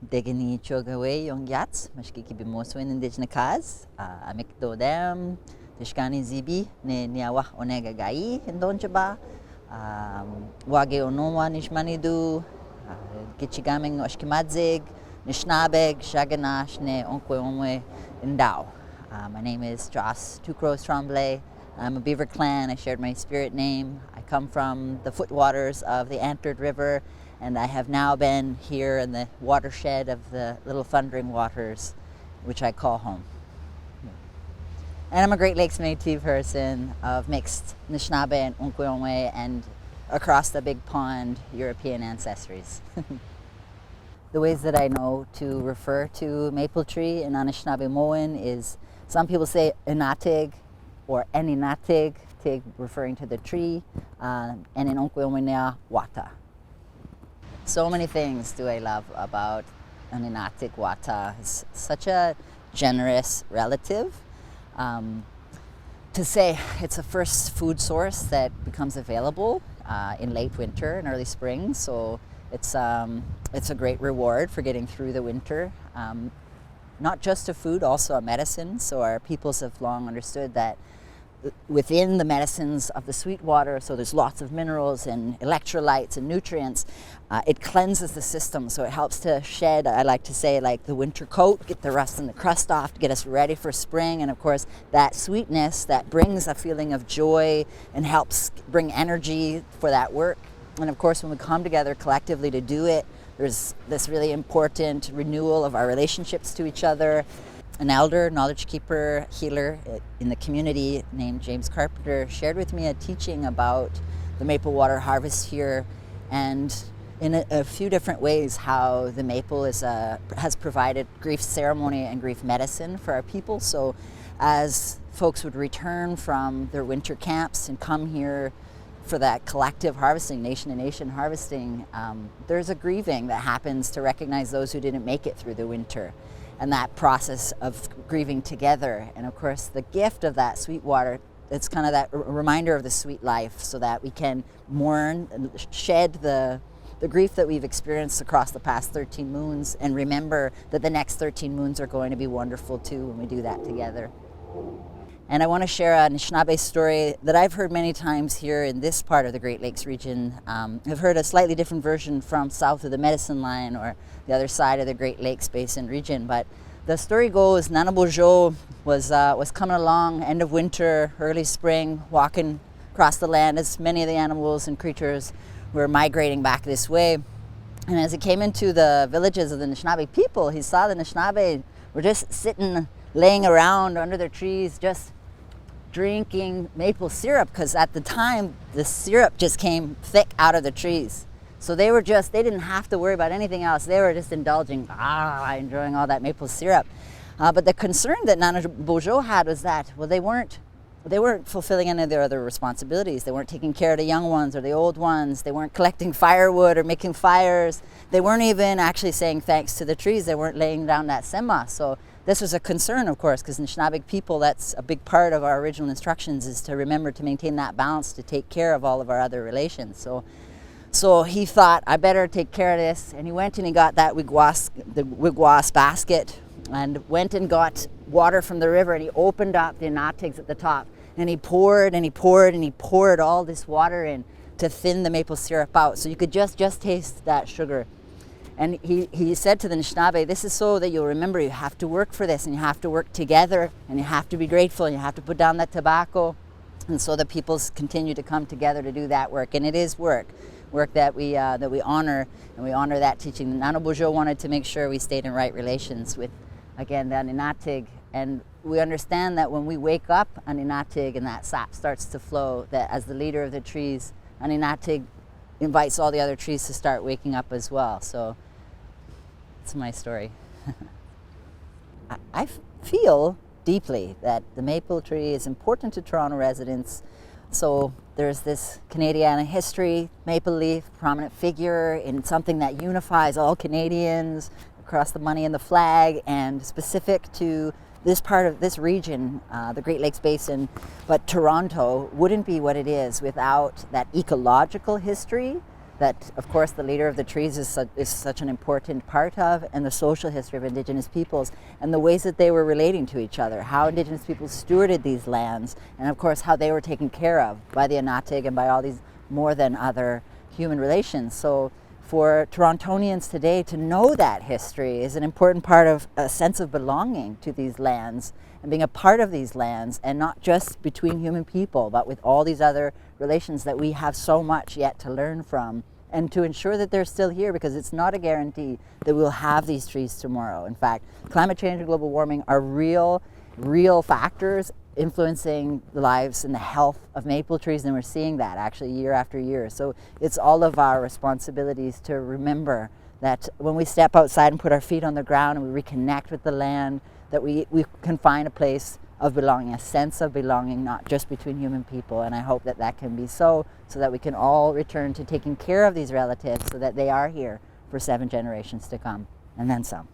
Degani chogawe yung yats, mashkiki bimoso in indigenous kaz, amikdo dem, tishkani zibi, ne niawa onega gai, indonjaba, wage onowa nishmanidu, gichigaming oshkimadzig, nishnabeg, shaganash, ne onkwe indao. My name is Joce TwoCrows Tremblay. I'm a Beaver Clan. I shared my spirit name. I come from the footwaters of the Antlered River, and I have now been here in the watershed of the Little Thundering Waters, which I call home. And I'm a Great Lakes Métis person of mixed Anishinaabe and Onkwe and across the big pond European ancestries. The ways that I know to refer to maple tree in Anishinaabe is, some people say inatig or eninatig, tig referring to the tree, and in Onkwe wata. So many things do I love about Aninatig wata. It's such a generous relative. To say it's a first food source that becomes available in late winter and early spring, so it's a great reward for getting through the winter. Not just a food, also a medicine. So our peoples have long understood that within the medicines of the sweet water, so there's lots of minerals and electrolytes and nutrients, it cleanses the system, so it helps to shed, I like to say, like the winter coat, get the rust and the crust off to get us ready for spring. And of course that sweetness that brings a feeling of joy and helps bring energy for that work. And of course when we come together collectively to do it, there's this really important renewal of our relationships to each other. An elder, knowledge keeper, healer in the community named James Carpenter shared with me a teaching about the maple water harvest here, and in a few different ways how the maple has provided grief ceremony and grief medicine for our people. So as folks would return from their winter camps and come here for that collective harvesting, nation to nation harvesting, there's a grieving that happens to recognize those who didn't make it through the winter, and that process of grieving together. And of course the gift of that sweet water, it's kind of that reminder of the sweet life, so that we can mourn and shed the grief that we've experienced across the past 13 moons, and remember that the next 13 moons are going to be wonderful too when we do that together. And I want to share a Anishinaabe story that I've heard many times here in this part of the Great Lakes region. I've heard a slightly different version from south of the Medicine Line or the other side of the Great Lakes Basin region. But the story goes, Nanaboujou was coming along end of winter, early spring, walking across the land as many of the animals and creatures were migrating back this way. And as he came into the villages of the Anishinaabe people, he saw the Anishinaabe were just sitting, laying around under their trees, just drinking maple syrup, because at the time the syrup just came thick out of the trees. So they didn't have to worry about anything else. They were just indulging, enjoying all that maple syrup. But the concern that Nanaboujou had was that, well, they weren't fulfilling any of their other responsibilities. They weren't taking care of the young ones or the old ones. They weren't collecting firewood or making fires. They weren't even actually saying thanks to the trees. They weren't laying down that sema. So this was a concern, of course, because Anishinaabe people, that's a big part of our original instructions, is to remember to maintain that balance, to take care of all of our other relations. So he thought, I better take care of this. And he went and he got that wigwas basket, and went and got water from the river, and he opened up the inatigs at the top, and he poured and he poured and he poured all this water in to thin the maple syrup out, so you could just taste that sugar. And he said to the Anishinaabe, this is so that you'll remember you have to work for this, and you have to work together, and you have to be grateful, and you have to put down that tobacco. And so the peoples continue to come together to do that work, and it is work that we honor, and we honor that teaching. Nanaboujou wanted to make sure we stayed in right relations with, again, the Aninatig, and we understand that when we wake up Aninatig and that sap starts to flow, that as the leader of the trees, Aninatig invites all the other trees to start waking up as well. So it's my story. I feel deeply that the maple tree is important to Toronto residents. So there's this Canadiana history, maple leaf, prominent figure in something that unifies all Canadians across the money and the flag, and specific to this part of this region, the Great Lakes Basin. But Toronto wouldn't be what it is without that ecological history that, of course, the leader of the trees is such an important part of, and the social history of Indigenous peoples, and the ways that they were relating to each other, how Indigenous peoples stewarded these lands, and of course how they were taken care of by the Anatig and by all these more than other human relations. So for Torontonians today to know that history is an important part of a sense of belonging to these lands and being a part of these lands, and not just between human people, but with all these other relations that we have so much yet to learn from, and to ensure that they're still here, because it's not a guarantee that we'll have these trees tomorrow. In fact, climate change and global warming are real factors influencing the lives and the health of maple trees, and we're seeing that actually year after year. So it's all of our responsibilities to remember that when we step outside and put our feet on the ground and we reconnect with the land, that we can find a place of belonging, a sense of belonging, not just between human people. And I hope that that can be so that we can all return to taking care of these relatives so that they are here for 7 generations to come, and then some.